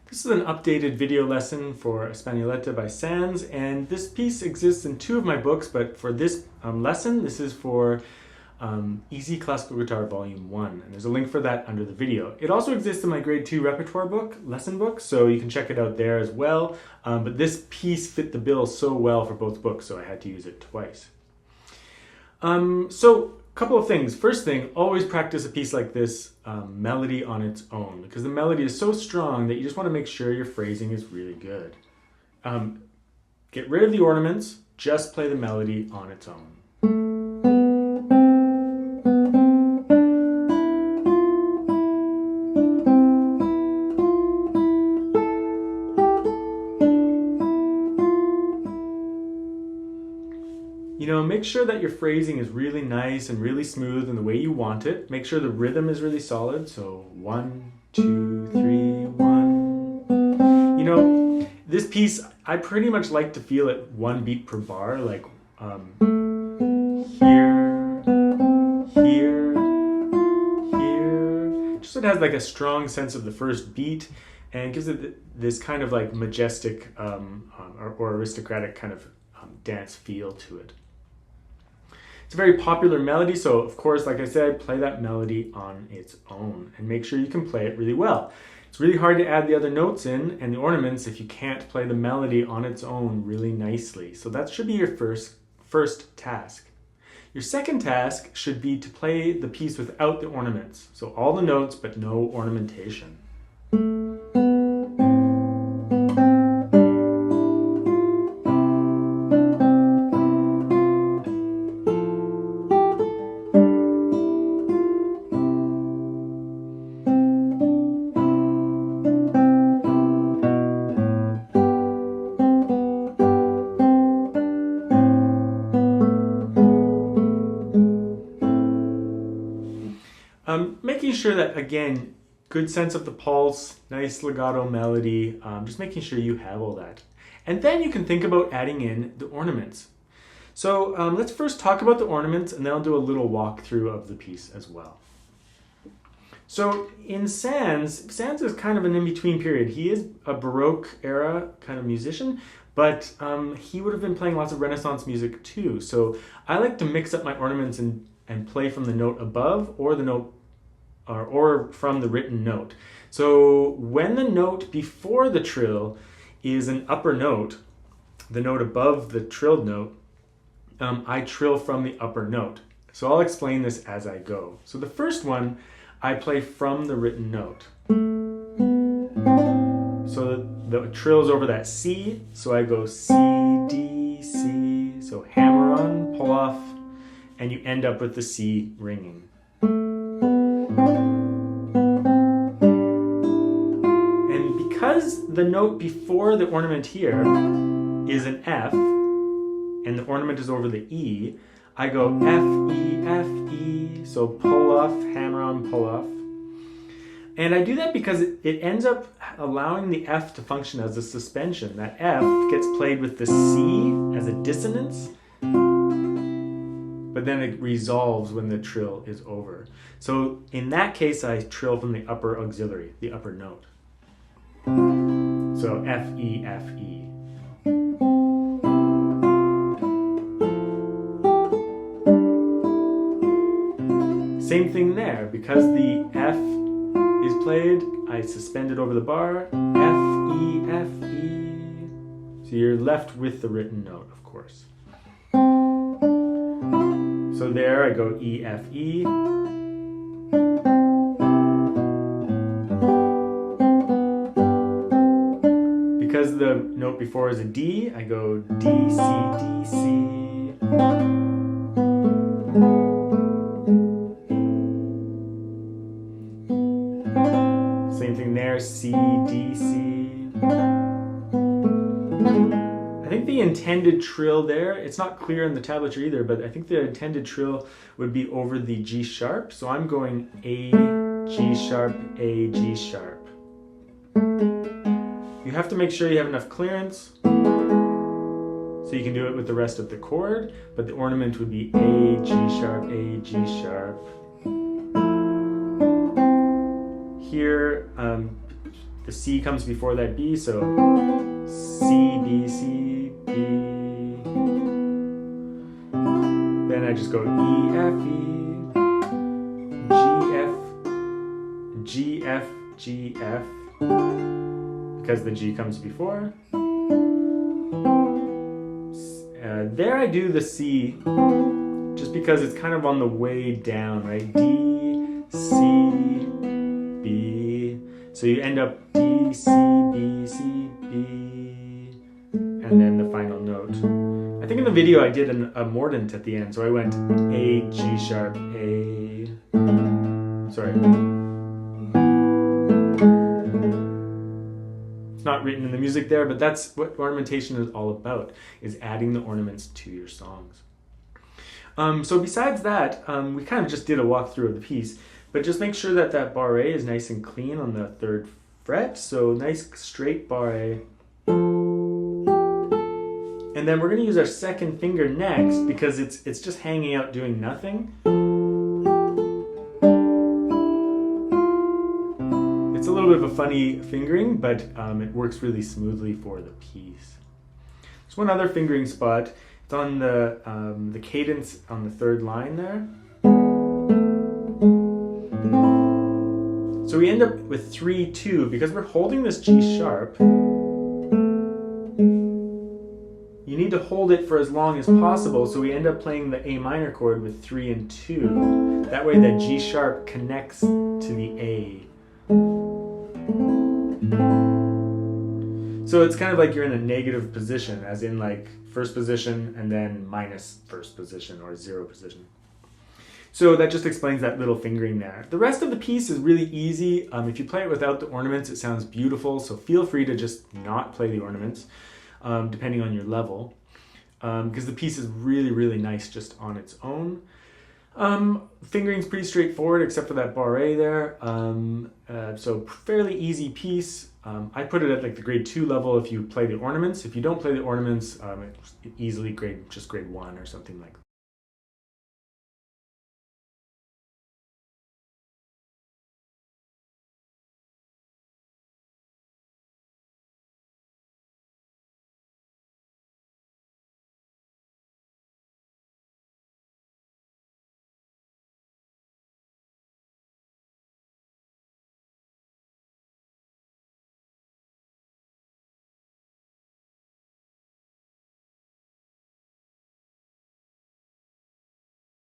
This is an updated video lesson for Espan oleta by Sanz, and this piece exists in two of my books, but for this lesson, this is for Easy Classical Guitar Vol.1, and there's a link for that under the video. It also exists in my grade 2 repertoire book, lesson book, so you can check it out there as well, but this piece fit the bill so well for both books, so I had to use it twice. So a couple of things. First thing, always practice a piece like this melody on its own, because the melody is so strong that you just want to make sure your phrasing is really good. Get rid of the ornaments, just play the melody on its own. Make sure that your phrasing is really nice and really smooth in the way you want it. Make sure the rhythm is really solid. So 1, 2, 3, 1. This piece, I pretty much like to feel it one beat per bar, like here, here, here. Just so it has like a strong sense of the first beat and gives it this kind of like majestic or aristocratic kind of dance feel to it. It's a very popular melody, so of course, like I said, play that melody on its own and make sure you can play it really well. It's really hard to add the other notes in and the ornaments if you can't play the melody on its own really nicely. So that should be your first task. Your second task should be to play the piece without the ornaments. So all the notes, but no ornamentation. Making sure that, again, good sense of the pulse, nice legato melody, just making sure you have all that. And then you can think about adding in the ornaments. So let's first talk about the ornaments, and then I'll do a little walkthrough of the piece as well. So in Sanz is kind of an in-between period. He is a Baroque era kind of musician, but he would have been playing lots of Renaissance music too. So I like to mix up my ornaments and play from the note above or the note or from the written note. So when the note before the trill is an upper note, the note above the trilled note, I trill from the upper note. So I'll explain this as I go. So the first one, I play from the written note. So the trill's over that C, so I go C, D, C, so hammer on, pull off, and you end up with the C ringing. And because the note before the ornament here is an F, and the ornament is over the E, I go F, E, F, E, so pull off, hammer on, pull off. And I do that because it ends up allowing the F to function as a suspension. That F gets played with the C as a dissonance, but then it resolves when the trill is over. So in that case, I trill from the upper auxiliary, the upper note. So F, E, F, E. Same thing there, because the F is played, I suspend it over the bar, F, E, F, E. So you're left with the written note, of course. So there I go E, F, E. Because the note before is a D, I go D, C, D, C. Same thing there, C, D, C. I think the intended trill there, it's not clear in the tablature either, but I think the intended trill would be over the G sharp. So I'm going A, G sharp, A, G sharp. You have to make sure you have enough clearance so you can do it with the rest of the chord, but the ornament would be A, G sharp, A, G sharp. Here, the C comes before that B, so C, B, C, B. Then I just go E, F, E, G, F, G, F, G, F, because the G comes before. There I do the C, just because it's kind of on the way down, right? D, C, B. So you end up D, C, B, C, B, and then the final note. I think in the video I did a mordant at the end, so I went A, G sharp, A, sorry. It's not written in the music there, but that's what ornamentation is all about, is adding the ornaments to your songs. So besides that, we kind of just did a walkthrough of the piece, but just make sure that that barré is nice and clean on the 3rd fret. So nice straight barré. And then we're going to use our 2nd finger next because it's just hanging out doing nothing. It's a little bit of a funny fingering, but it works really smoothly for the piece. There's one other fingering spot. It's on the cadence on the 3rd line there. So we end up with 3-2 because we're holding this G sharp. You need to hold it for as long as possible, so we end up playing the A minor chord with 3 and 2. That way the G sharp connects to the A. So it's kind of like you're in a negative position, as in like 1st position and then minus 1st position or 0 position. So that just explains that little fingering there. The rest of the piece is really easy. If you play it without the ornaments, it sounds beautiful, so feel free to just not play the ornaments, depending on your level, because the piece is really, really nice just on its own. Fingering's pretty straightforward except for that barré there. So fairly easy piece. I put it at like the grade 2 level if you play the ornaments. If you don't play the ornaments, it's easily grade 1 or something like that.